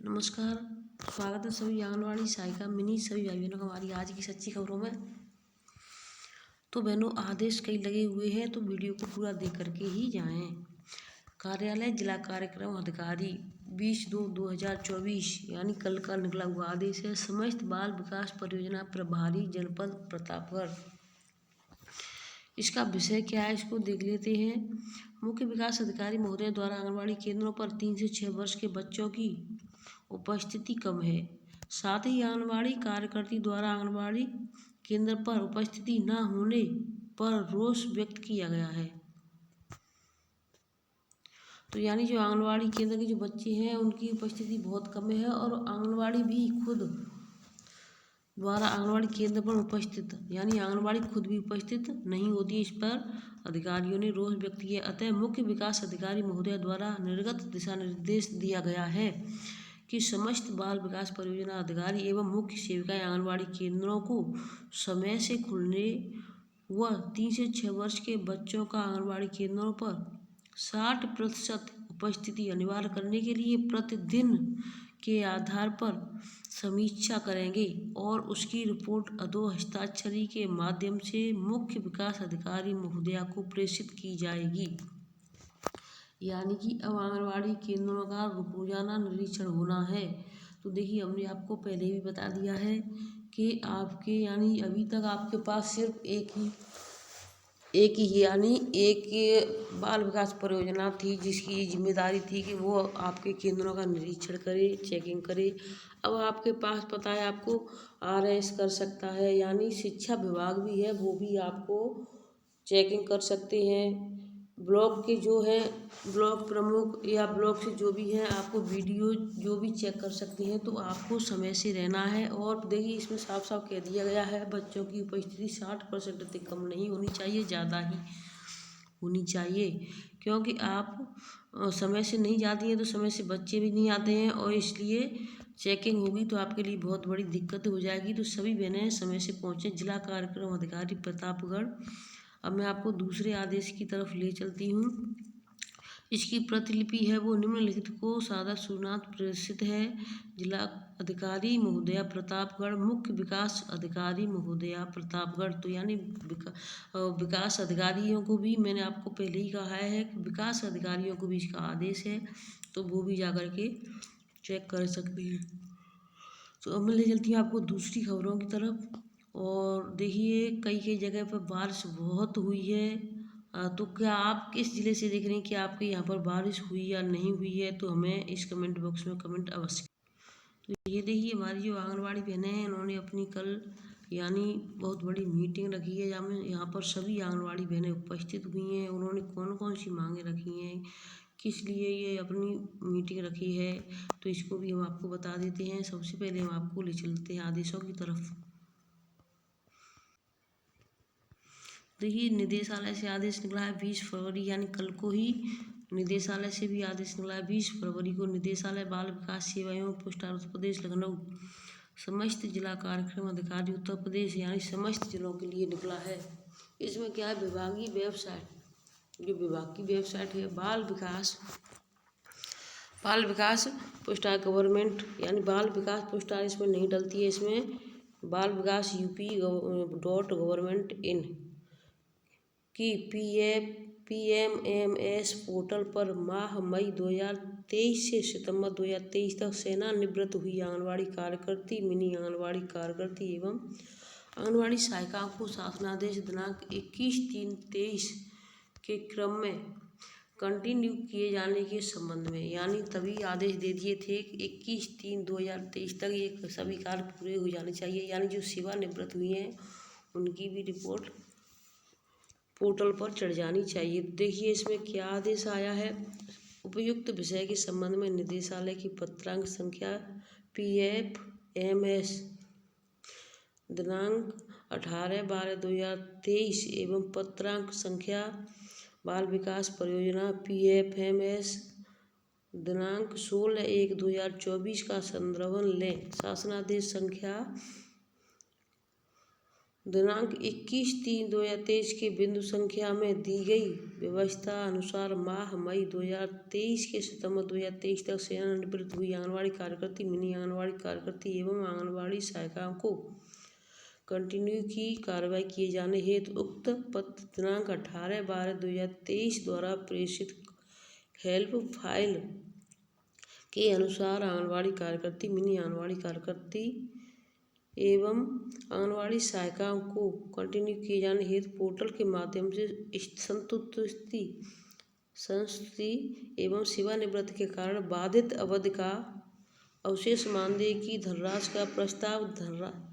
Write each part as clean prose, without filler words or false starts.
नमस्कार। स्वागत है सभी आंगनवाड़ी सहायिका मिनी सभी भाई बहनों का हमारी आज की सच्ची खबरों में। तो बहनों, आदेश कई लगे हुए हैं तो वीडियो को पूरा देख करके ही जाएं। कार्यालय जिला कार्यक्रम अधिकारी 20/2/2024 यानी कल का निकला हुआ आदेश है। समस्त बाल विकास परियोजना प्रभारी जनपद प्रतापगढ़। इसका विषय क्या है इसको देख लेते हैं। मुख्य विकास अधिकारी महोदय द्वारा आंगनवाड़ी केंद्रों पर 3 से 6 वर्ष के बच्चों की उपस्थिति कम है। साथ ही आंगनवाड़ी कार्यकर्ती द्वारा आंगनवाड़ी केंद्र पर उपस्थिति न होने पर रोष व्यक्त किया गया है। तो यानी जो आंगनवाड़ी केंद्र के जो बच्चे हैं उनकी उपस्थिति बहुत कम है और आंगनवाड़ी भी खुद द्वारा आंगनवाड़ी केंद्र पर उपस्थित यानी आंगनवाड़ी खुद भी उपस्थित नहीं होती। इस पर अधिकारियों ने रोष व्यक्त किया। अतः मुख्य विकास अधिकारी महोदय द्वारा निर्गत दिशा निर्देश दिया गया है कि समस्त बाल विकास परियोजना अधिकारी एवं मुख्य सेविकाएं आंगनवाड़ी केंद्रों को समय से खुलने व 3 से 6 वर्ष के बच्चों का आंगनवाड़ी केंद्रों पर 60% उपस्थिति अनिवार्य करने के लिए प्रतिदिन के आधार पर समीक्षा करेंगे और उसकी रिपोर्ट अधो हस्ताक्षरी के माध्यम से मुख्य विकास अधिकारी महोदया को प्रेषित की जाएगी। यानी कि अब आंगनवाड़ी केंद्रों का रोजाना निरीक्षण होना है। तो देखिए, हमने आपको पहले भी बता दिया है कि आपके यानी अभी तक आपके पास सिर्फ एक ही यानी एक बाल विकास परियोजना थी जिसकी जिम्मेदारी थी कि वो आपके केंद्रों का निरीक्षण करे, चेकिंग करे। अब आपके पास पता है आपको RS कर सकता है, यानी शिक्षा विभाग भी है, वो भी आपको चेकिंग कर सकते हैं। ब्लॉक के जो है ब्लॉक प्रमुख या ब्लॉक से जो भी हैं आपको वीडियो जो भी चेक कर सकती हैं। तो आपको समय से रहना है। और देखिए, इसमें साफ साफ कह दिया गया है बच्चों की उपस्थिति 60% से कम नहीं होनी चाहिए, ज़्यादा ही होनी चाहिए। क्योंकि आप समय से नहीं जाती हैं तो समय से बच्चे भी नहीं आते हैं और इसलिए चेकिंग होगी तो आपके लिए बहुत बड़ी दिक्कत हो जाएगी। तो सभी बहनें समय से पहुँचें। जिला कार्यक्रम अधिकारी प्रतापगढ़। अब मैं आपको दूसरे आदेश की तरफ ले चलती हूँ। इसकी प्रतिलिपि है वो निम्नलिखित को सादा सुनाथ प्रेषित है। जिला अधिकारी महोदया प्रतापगढ़, मुख्य विकास अधिकारी महोदया प्रतापगढ़। तो यानी विकास अधिकारियों को भी मैंने आपको पहले ही कहा है कि विकास अधिकारियों को भी इसका आदेश है, तो वो भी जाकर के चेक कर सकते हैं। तो अब मैं ले चलती हूँ आपको दूसरी खबरों की तरफ। और देखिए, कई जगह पर बारिश बहुत हुई है। तो क्या आप किस ज़िले से देख रहे हैं कि आपके यहाँ पर बारिश हुई या नहीं हुई है, तो हमें इस कमेंट बॉक्स में कमेंट अवश्य। तो ये देखिए, हमारी जो आंगनवाड़ी बहनें हैं उन्होंने अपनी कल यानी बहुत बड़ी मीटिंग रखी है जहाँ में यहाँ पर सभी आंगनवाड़ी बहनें उपस्थित हुई हैं। उन्होंने कौन कौन सी मांगें रखी हैं, किस लिए ये अपनी मीटिंग रखी है, तो इसको भी हम आपको बता देते हैं। सबसे पहले हम आपको ले चलते हैं आदेशों की तरफ। देखिए, निदेशालय से आदेश निकला है 20 फरवरी यानी कल को ही निदेशालय से भी आदेश निकला है 20 फरवरी को। निदेशालय बाल विकास सेवा एवं पोस्ट उत्तर प्रदेश लखनऊ समस्त जिला कार्यक्रम अधिकारी उत्तर प्रदेश यानी समस्त जिलों के लिए निकला है। इसमें क्या है, विभागीय वेबसाइट, जो विभाग की वेबसाइट है बाल विकास पोस्टाल गवर्नमेंट यानी बाल विकास पोस्टाल इसमें नहीं डलती है। इसमें बाल विकास UP.gov.in की PMMS पोर्टल पर माह मई 2023 से सितंबर 2023 तक सेवानिवृत्त हुई आंगनवाड़ी कार्यकर्ती, मिनी आंगनवाड़ी कार्यकर्ती एवं आंगनवाड़ी सहायिकाओं को शासनादेश दिनांक 21/3/23 के क्रम में कंटिन्यू किए जाने के संबंध में, यानी तभी आदेश दे दिए थे कि 21/3/2023 तक ये सभी कार्य पूरे हो जाने चाहिए। यानी जो सेवानिवृत्त हुई हैं उनकी भी रिपोर्ट पोर्टल पर चढ़ जानी चाहिए। देखिए, इसमें क्या आदेश आया है। उपयुक्त विषय के संबंध में निदेशालय की पत्रांक संख्या PFMS दिनांक 18/12/2023 एवं पत्रांक संख्या बाल विकास परियोजना PFMS दिनांक 16/1/2024 का संदर्भ लें। शासनादेश संख्या दिनांक 21/3/2023 के बिंदु संख्या में दी गई व्यवस्था अनुसार माह मई 2023 के सितंबर 2023 तक सेवानिवृत्त हुई आंगनबाड़ी कार्यकर्ती, मिनी आंगनबाड़ी कार्यकर्ती एवं आंगनबाड़ी सहायिकाओं को कंटिन्यू की कार्रवाई किए जाने हेतु उक्त पत्र दिनांक 18/12/2023 द्वारा प्रेषित हेल्प फाइल के अनुसार आंगनबाड़ी कार्यकर्ती, मिनी आंगनबाड़ी कार्यकर्ती एवं आंगनबाड़ी सहायिकाओं को कंटिन्यू किए जाने हेतु पोर्टल के माध्यम से संस्तुति एवं सेवानिवृत्ति के कारण बाधित अवधि का अवशेष मानदेय की धनराशि का प्रस्ताव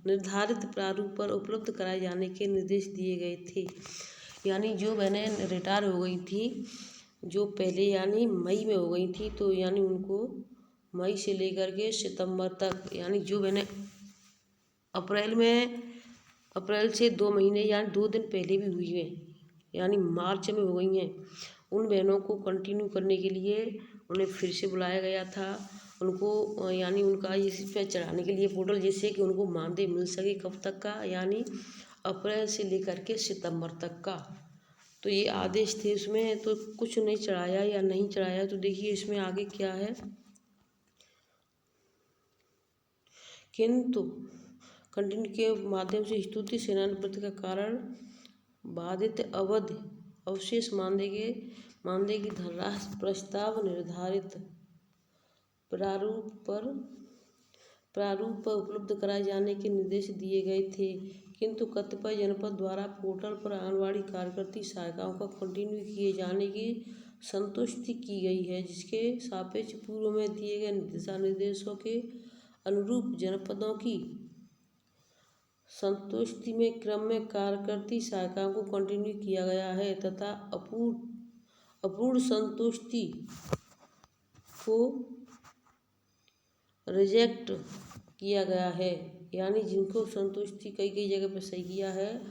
निर्धारित प्रारूप पर उपलब्ध कराए जाने के निर्देश दिए गए थे। यानी जो बहनें रिटायर हो गई थी, जो पहले यानी मई में हो गई थी, तो यानी उनको मई से लेकर के सितंबर तक, यानी जो बहनें अप्रैल से 2 महीने यानी 2 दिन पहले भी हुई हैं, यानी मार्च में हो गई हैं, उन बहनों को कंटिन्यू करने के लिए उन्हें फिर से बुलाया गया था। उनको यानी उनका इस पे चढ़ाने के लिए पोर्टल, जिससे कि उनको मानदेय मिल सके कब तक का, यानी अप्रैल से लेकर के सितंबर तक का। तो ये आदेश थे उसमें, तो कुछ नहीं चढ़ाया या नहीं चढ़ाया। तो देखिए इसमें आगे क्या है, किंतु कंटिन्यू के माध्यम से स्तुति सेवानिवृत्ति का कारण बाधित अवधि अवशेष मानदेय की धनराशि प्रस्ताव निर्धारित प्रारूप पर उपलब्ध कराए जाने के निर्देश दिए गए थे। किंतु कतिपय जनपद द्वारा पोर्टल पर आंगनबाड़ी कार्यकर्ती सहायिकाओं का कंटिन्यू किए जाने की संतुष्टि की गई है, जिसके सापेक्ष पूर्व में दिए गए दिशा निर्देशों के अनुरूप जनपदों की संतुष्टि में क्रम में कार्यकर्ती सहायिकाओं को कंटिन्यू किया गया है तथा अपूर्ण संतुष्टि को रिजेक्ट किया गया है। यानी जिनको संतुष्टि कई जगह पर सही किया है,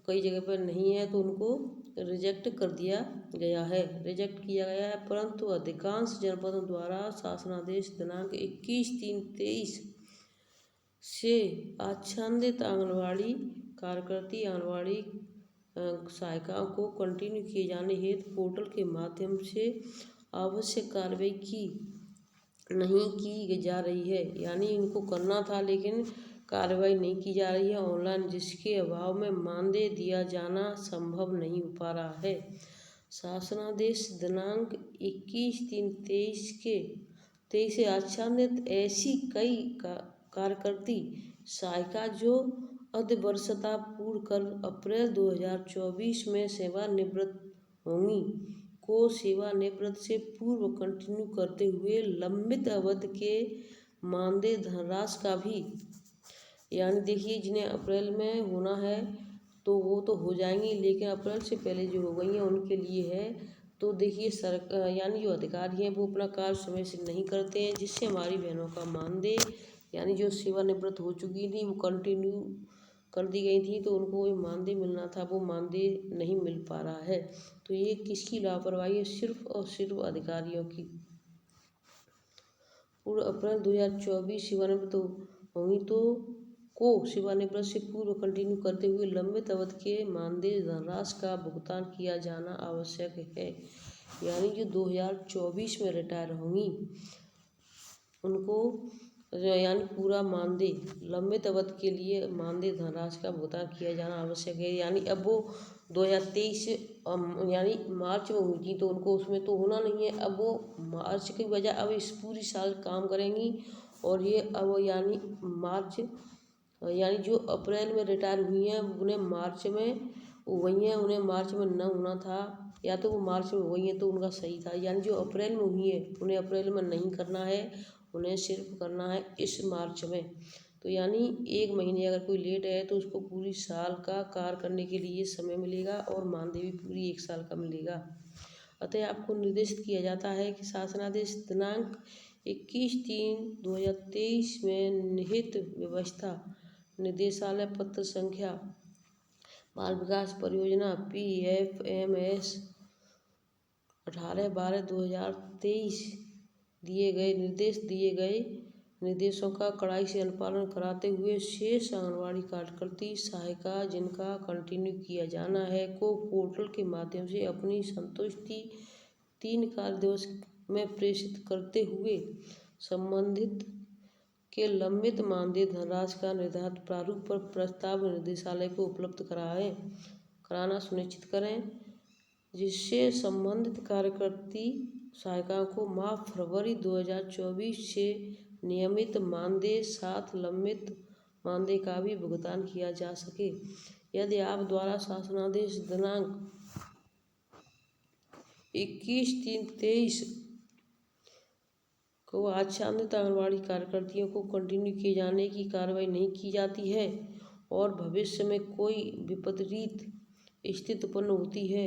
कई जगह पर नहीं है, तो उनको रिजेक्ट कर दिया गया है, रिजेक्ट किया गया है। परंतु अधिकांश जनपदों द्वारा शासनादेश दिनांक 21/3/23 से आच्छादित आंगनबाड़ी कार्यकर्ती, आंगनबाड़ी सहायिकाओं को कंटिन्यू किए जाने हेतु पोर्टल के माध्यम से आवश्यक कार्रवाई नहीं की जा रही है। यानी इनको करना था लेकिन कार्रवाई नहीं की जा रही है ऑनलाइन, जिसके अभाव में मानदेय दिया जाना संभव नहीं हो पा रहा है। शासनादेश दिनांक 21/3/23 से आच्छादित ऐसी कई कार्यकर्ती सहायिका जो अर्धवर्षता पूर्ण कर अप्रैल 2024 में सेवानिवृत्त होंगी को सेवानिवृत्ति से पूर्व कंटिन्यू करते हुए लंबित अवधि के मानदेय धनराशि का भी, यानी देखिए जिन्हें अप्रैल में होना है तो वो तो हो जाएंगी, लेकिन अप्रैल से पहले जो हो गई हैं उनके लिए है। तो देखिए यानी जो अधिकारी हैं वो अपना कार्य समय से नहीं करते हैं, जिससे हमारी बहनों का मानदेय, यानी जो सेवानिवृत्त हो चुकी थी वो कंटिन्यू कर दी गई थी, तो उनको वो मानदेय मिलना था, वो मानदेय नहीं मिल पा रहा है। तो ये किसकी लापरवाही है? सिर्फ और सिर्फ अधिकारियों की। पूर्व अप्रैल 2024 सेवानिवृत्त होंगी तो को सेवानिवृत्ति से पूर्व कंटिन्यू करते हुए लंबित अवधि के मानदेय धनराशि का भुगतान किया जाना आवश्यक है। यानी जो 2024 में रिटायर होंगी उनको यानी पूरा मानदेय लंबित अवधि के लिए मानदेय धनराशि का भुगतान किया जाना आवश्यक है। यानी अब वो 2023 यानी मार्च में हुई थी तो उनको उसमें तो होना नहीं है, अब वो मार्च की वजह अब इस पूरी साल काम करेंगी और ये अब यानी मार्च यानी जो अप्रैल में रिटायर हुई हैं उन्हें मार्च में हुई हैं, उन्हें मार्च में न होना था, या तो वो मार्च में हो गई हैं तो उनका सही था। यानी जो अप्रैल में हुई है उन्हें अप्रैल में नहीं करना है, उन्हें सिर्फ करना है इस मार्च में। तो यानी 1 महीने अगर कोई लेट है तो उसको पूरी साल का कार्य करने के लिए समय मिलेगा और मानदेय भी पूरी 1 साल का मिलेगा। अतः आपको निर्देशित किया जाता है कि शासनादेश दिनांक 21/3/2023 में निहित व्यवस्था निर्देशालय पत्र संख्या बाल विकास परियोजना PFMS 18/12/2023 दिए गए निर्देश दिए गए निर्देशों का कड़ाई से अनुपालन कराते हुए शेष आंगनबाड़ी कार्यकर्ती सहायिका जिनका कंटिन्यू किया जाना है को पोर्टल के माध्यम से अपनी संतुष्टि 3 कार्य दिवस में प्रेषित करते हुए संबंधित के लंबित मानदेय धनराशि का निर्धारित प्रारूप पर प्रस्ताव निदेशालय को उपलब्ध कराना सुनिश्चित करें, जिससे संबंधित कार्यकर्ती सहायिकाओं को माह फरवरी 2024 से नियमित मानदेय साथ लंबित मानदेय का भी भुगतान किया जा सके। यदि आप द्वारा शासनादेश दिनांक 21/3/23 को आच्छादित आंगनबाड़ी कार्यकर्तियों को कंटिन्यू किए जाने की कार्रवाई नहीं की जाती है और भविष्य में कोई विपरीत स्थिति उत्पन्न होती है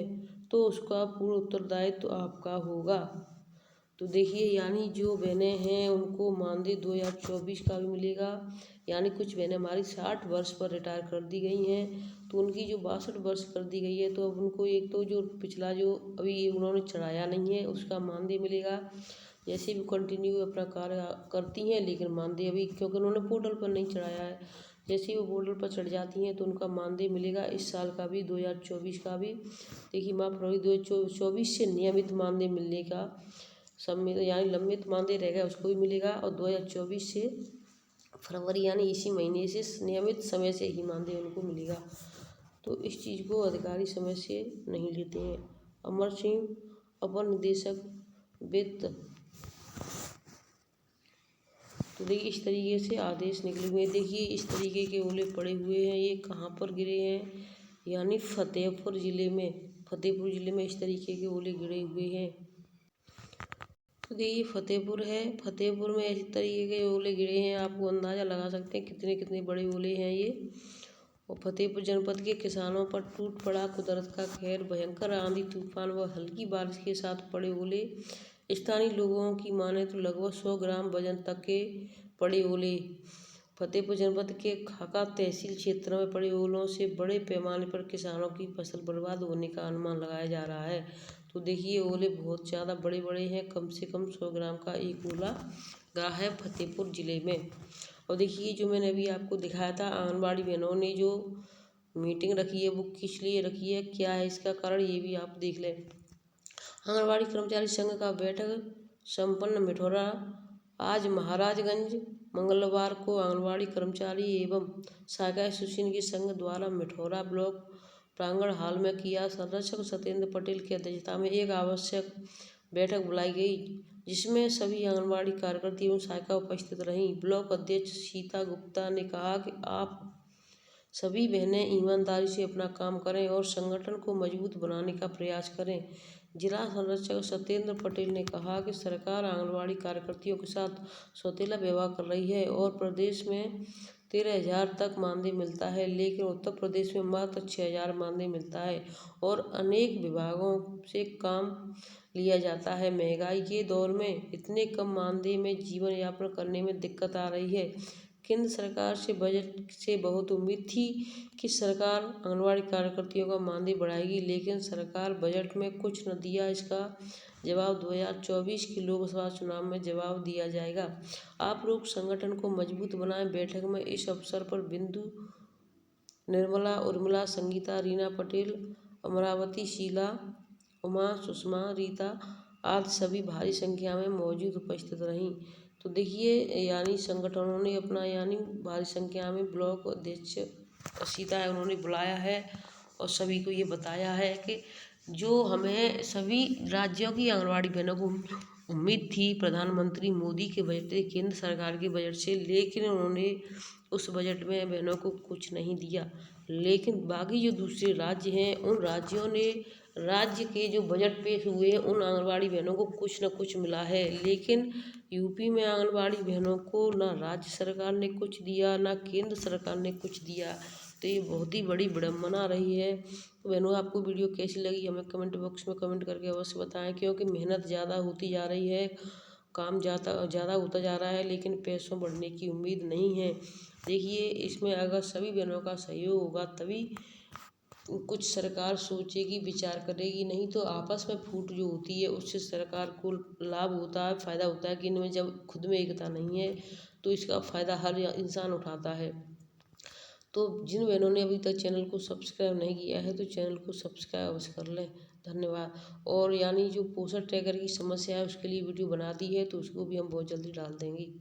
तो उसका पूर्ण उत्तरदायित्व आपका होगा। तो देखिए, यानी जो बहनें हैं उनको मानदेय 2024 का भी मिलेगा। यानी कुछ बहनें हमारी 60 वर्ष पर रिटायर कर दी गई हैं, तो उनकी जो 62 वर्ष कर दी गई है, तो अब उनको एक तो जो पिछला जो अभी उन्होंने चढ़ाया नहीं है उसका मानदेय मिलेगा। जैसे भी कंटिन्यू अपना कार्य करती हैं, लेकिन मानदेय अभी क्योंकि उन्होंने पोर्टल पर नहीं चढ़ाया है, जैसे ही वो पोर्टल पर चढ़ जाती हैं तो उनका मानदेय मिलेगा। इस साल का भी 2024 का भी देखिए माह फरवरी 2024 से नियमित मानदेय मिलने का सम्मिलित यानी लंबित मानदेय रहेगा उसको भी मिलेगा, और 2024 से फरवरी यानी इसी महीने से नियमित समय से ही मानदेय उनको मिलेगा। तो इस चीज़ को अधिकारी समय से नहीं लेते हैं। अमर सिंह अपर निदेशक वित्त। तो देखिए इस तरीके से आदेश निकले हुए हैं। देखिए इस तरीके के ओले पड़े हुए हैं। ये कहाँ पर गिरे हैं, यानी फतेहपुर ज़िले में इस तरीके के ओले गिरे हुए हैं। तो देखिए फतेहपुर है, फतेहपुर में इस तरीके के ओले गिरे हैं। आपको अंदाज़ा लगा सकते हैं कितने कितने बड़े ओले हैं ये। और फतेहपुर जनपद के किसानों पर टूट पड़ा कुदरत का कहर। भयंकर आंधी तूफान व हल्की बारिश के साथ पड़े ओले। स्थानीय लोगों की माने तो लगभग 100 ग्राम वजन तक के पड़े ओले। फतेहपुर जनपद के खाका तहसील क्षेत्र में पड़े ओलों से बड़े पैमाने पर किसानों की फसल बर्बाद होने का अनुमान लगाया जा रहा है। तो देखिए ओले बहुत ज़्यादा बड़े बड़े हैं, कम से कम 100 ग्राम का एक ओला गिरा है फतेहपुर ज़िले में। और देखिए जो मैंने अभी आपको दिखाया था, आंगनबाड़ी बहनों ने जो मीटिंग रखी है वो किस लिए रखी है, क्या है इसका कारण, ये भी आप देख लें। आंगनबाड़ी कर्मचारी संघ का बैठक संपन्न मिठौरा। आज महाराजगंज मंगलवार को आंगनबाड़ी कर्मचारी एवं सहायिका एसोसिएशन के संघ द्वारा मिठौरा ब्लॉक प्रांगण हॉल में किया संरक्षक सत्येंद्र पटेल की अध्यक्षता में एक आवश्यक बैठक बुलाई गई, जिसमें सभी आंगनबाड़ी कार्यकर्ता एवं सहायिका उपस्थित रहीं। ब्लॉक अध्यक्ष सीता गुप्ता ने कहा कि आप सभी बहनें ईमानदारी से अपना काम करें और संगठन को मजबूत बनाने का प्रयास करें। जिला संरक्षक सत्येंद्र पटेल ने कहा कि सरकार आंगनबाड़ी कार्यकर्तियों के साथ सौतेला व्यवहार कर रही है और प्रदेश में 13,000 तक मानदेय मिलता है, लेकिन उत्तर प्रदेश में मात्र 6,000 मानदेय मिलता है और अनेक विभागों से काम लिया जाता है। महंगाई के दौर में इतने कम मानदेय में जीवन यापन करने में दिक्कत आ रही है। केंद्र सरकार से बजट से बहुत उम्मीद थी कि सरकार आंगनबाड़ी कार्यकर्तियों का मानदेय बढ़ाएगी, लेकिन सरकार बजट में कुछ न दिया। इसका जवाब 2024 के लोकसभा चुनाव में जवाब दिया जाएगा। आप लोग संगठन को मजबूत बनाएं। बैठक में इस अवसर पर बिंदु, निर्मला, उर्मिला, संगीता, रीना पटेल, अमरावती, शीला, उमा, सुषमा, रीता आदि सभी भारी संख्या में मौजूद उपस्थित रहीं। तो देखिए यानी संगठनों ने अपना यानी भारी संख्या में ब्लॉक अध्यक्ष सीता है उन्होंने बुलाया है और सभी को ये बताया है कि जो हमें सभी राज्यों की आंगनबाड़ी बहनों को उम्मीद थी प्रधानमंत्री मोदी के बजट से, केंद्र सरकार के बजट से, लेकिन उन्होंने उस बजट में बहनों को कुछ नहीं दिया। लेकिन बाकी जो दूसरे राज्य हैं उन राज्यों ने राज्य के जो बजट पेश हुए हैं उन आंगनबाड़ी बहनों को कुछ न कुछ मिला है, लेकिन यूपी में आंगनबाड़ी बहनों को ना राज्य सरकार ने कुछ दिया ना केंद्र सरकार ने कुछ दिया। तो ये बहुत ही बड़ी विडम्बना रही है। तो बहनों आपको वीडियो कैसी लगी हमें कमेंट बॉक्स में कमेंट करके अवश्य बताएं, क्योंकि मेहनत ज़्यादा होती जा रही है, काम ज़्यादा होता जा रहा है, लेकिन पैसों बढ़ने की उम्मीद नहीं है। देखिए इसमें अगर सभी बहनों का सहयोग होगा तभी कुछ सरकार सोचेगी, विचार करेगी, नहीं तो आपस में फूट जो होती है उससे सरकार को लाभ होता है, फ़ायदा होता है कि इनमें जब खुद में एकता नहीं है तो इसका फ़ायदा हर इंसान उठाता है। तो जिन बहनों ने अभी तक चैनल को सब्सक्राइब नहीं किया है तो चैनल को सब्सक्राइब अवश्य कर लें। धन्यवाद। और यानी जो पोषण ट्रैकर की समस्या है उसके लिए वीडियो बना दी है, तो उसको भी हम बहुत जल्दी डाल देंगे।